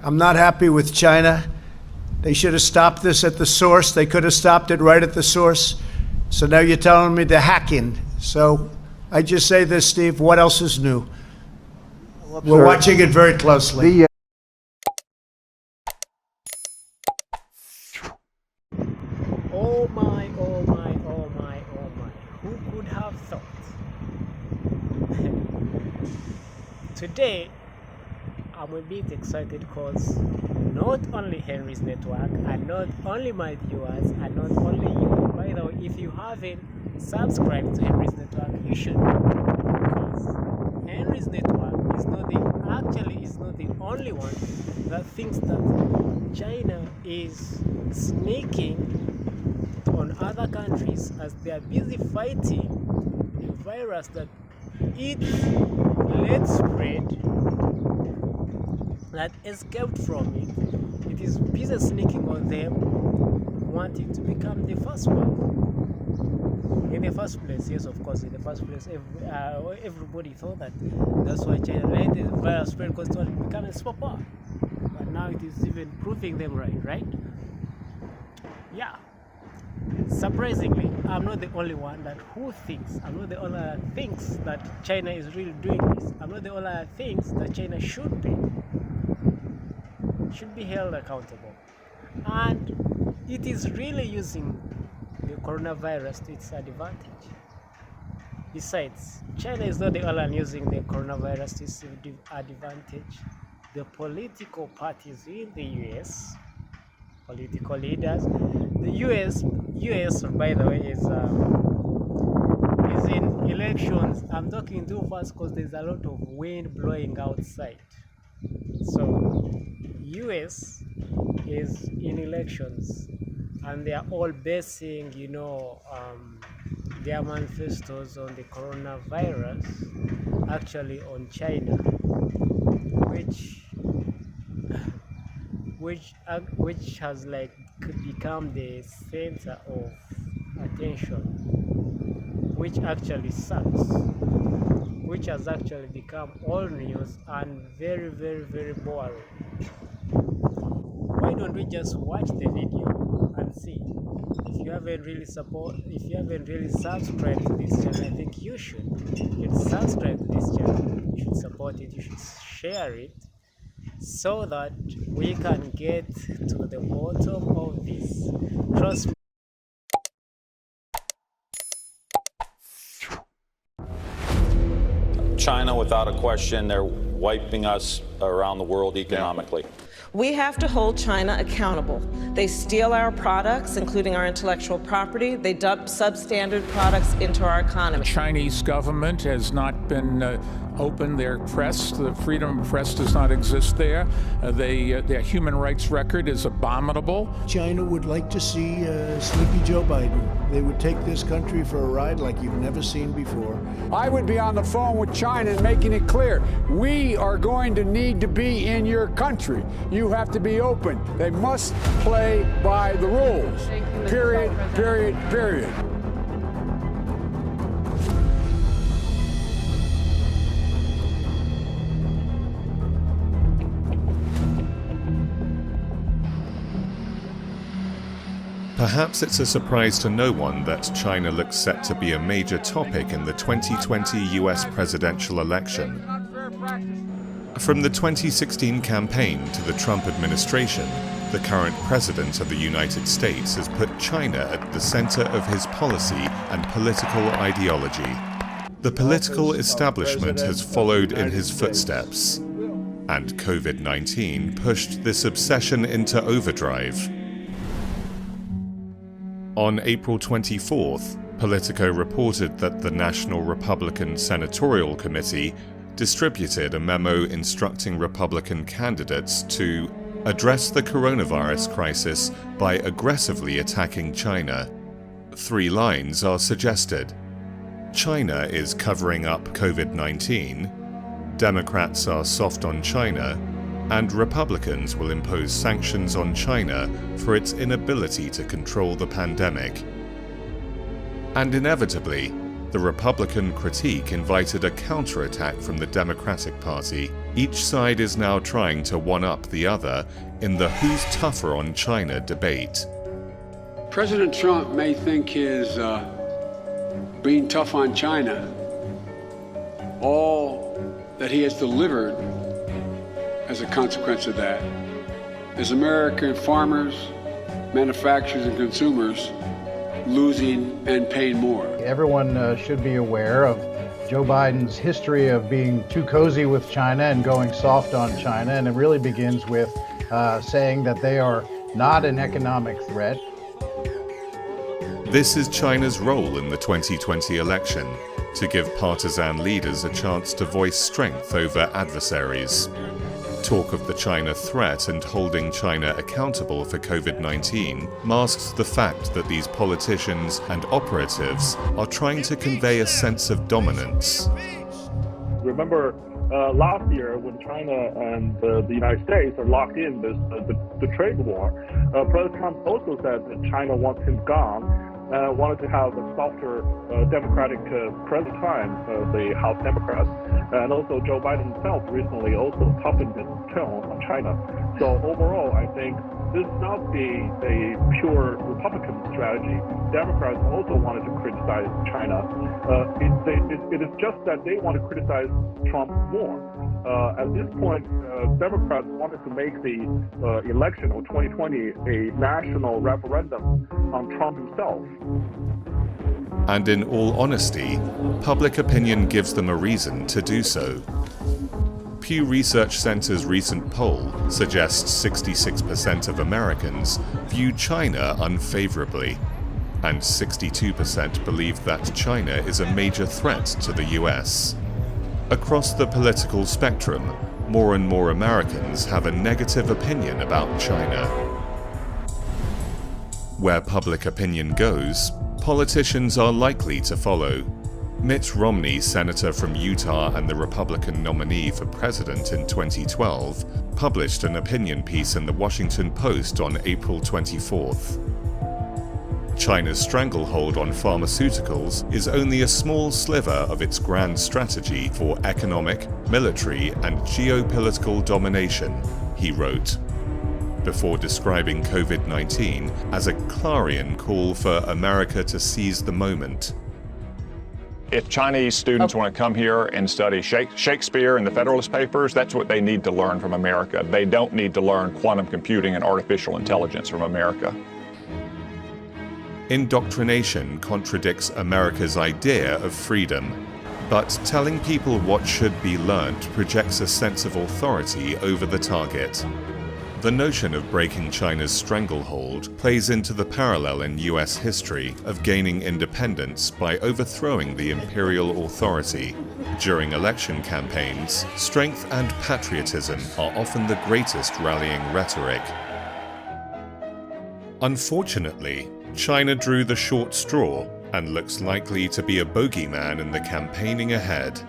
I'm not happy with China. They should have stopped this at the source. They could have stopped it right at the source. So now you're telling me they're hacking. So I just say this, Steve, what else is new? We're watching it very closely. Oh my, oh my, oh my, oh my. Who could have thought? Today, I'm a bit excited because not only Henry's network and not only my viewers and not only you, by the way, if you haven't subscribed to Henry's network, you should, because Henry's network is not the only one that thinks that China is sneaking on other countries as they are busy fighting a virus that its lead spread that escaped from it. It is busy sneaking on them, wanting to become the first one. In the first place, yes, of course, in the first place, everybody thought that that's why China let the virus spread, because it was becoming a superpower. But now it is even proving them right? Yeah. Surprisingly, I'm not the only one I'm not the only one that thinks that China is really doing this. I'm not the only one that thinks that China should be held accountable. And it is really using the coronavirus to its advantage. Besides, China is not the only one using the coronavirus to its advantage. The political parties in the US, political leaders, the US, by the way, is in elections. I'm talking too fast because there's a lot of wind blowing outside. So US is in elections, and they are all basing, their manifestos on the coronavirus, actually on China, which has become the center of attention, which actually sucks, which has actually become all news and very, very, very boring. Why don't we just watch the video and see? If you haven't really subscribed to this channel, I think you should. You should subscribe to this channel. You should support it. You should share it, so that we can get to the bottom of this. Trust me. China, without a question, they're wiping us around the world economically. We have to hold China accountable. They steal our products, including our intellectual property. They dump substandard products into our economy. The Chinese government has not been open their press. The freedom of press does not exist there. Their human rights record is abominable. China would like to see Sleepy Joe Biden. They would take this country for a ride like you've never seen before. I would be on the phone with China and making it clear, we are going to need to be in your country. You have to be open. They must play by the rules. Period, period, period. Perhaps it's a surprise to no one that China looks set to be a major topic in the 2020 US presidential election. From the 2016 campaign to the Trump administration, the current president of the United States has put China at the center of his policy and political ideology. The political establishment has followed in his footsteps, and COVID-19 pushed this obsession into overdrive. On April 24th, Politico reported that the National Republican Senatorial Committee distributed a memo instructing Republican candidates to address the coronavirus crisis by aggressively attacking China. 3 lines are suggested. China is covering up COVID-19, Democrats are soft on China, and Republicans will impose sanctions on China for its inability to control the pandemic. And inevitably, the Republican critique invited a counterattack from the Democratic Party. Each side is now trying to one-up the other in the who's tougher on China debate. President Trump may think his being tough on China, all that he has delivered as a consequence of that is American farmers, manufacturers, and consumers losing and paying more. Everyone should be aware of Joe Biden's history of being too cozy with China and going soft on China, and it really begins with saying that they are not an economic threat. This is China's role in the 2020 election, to give partisan leaders a chance to voice strength over adversaries. Talk of the China threat and holding China accountable for COVID-19 masks the fact that these politicians and operatives are trying to convey a sense of dominance. Remember last year when China and the United States are locked in the trade war, President Trump also said that China wants him gone. Wanted to have a softer Democratic present time, the House Democrats, and also Joe Biden himself recently also toughened his tone on China. So overall, I think this is not a pure Republican strategy. Democrats also wanted to criticize China. It is just that they want to criticize Trump more. At this point, Democrats wanted to make the election of 2020 a national referendum on Trump himself. And in all honesty, public opinion gives them a reason to do so. Pew Research Center's recent poll suggests 66% of Americans view China unfavorably, and 62% believe that China is a major threat to the US. Across the political spectrum, more and more Americans have a negative opinion about China. Where public opinion goes, politicians are likely to follow. Mitt Romney, senator from Utah and the Republican nominee for president in 2012, published an opinion piece in the Washington Post on April 24th. China's stranglehold on pharmaceuticals is only a small sliver of its grand strategy for economic, military, and geopolitical domination, he wrote, before describing COVID-19 as a clarion call for America to seize the moment. If Chinese students want to come here and study Shakespeare and the Federalist Papers, that's what they need to learn from America. They don't need to learn quantum computing and artificial intelligence from America. Indoctrination contradicts America's idea of freedom, but telling people what should be learned projects a sense of authority over the target. The notion of breaking China's stranglehold plays into the parallel in US history of gaining independence by overthrowing the imperial authority. During election campaigns, strength and patriotism are often the greatest rallying rhetoric. Unfortunately, China drew the short straw and looks likely to be a bogeyman in the campaigning ahead.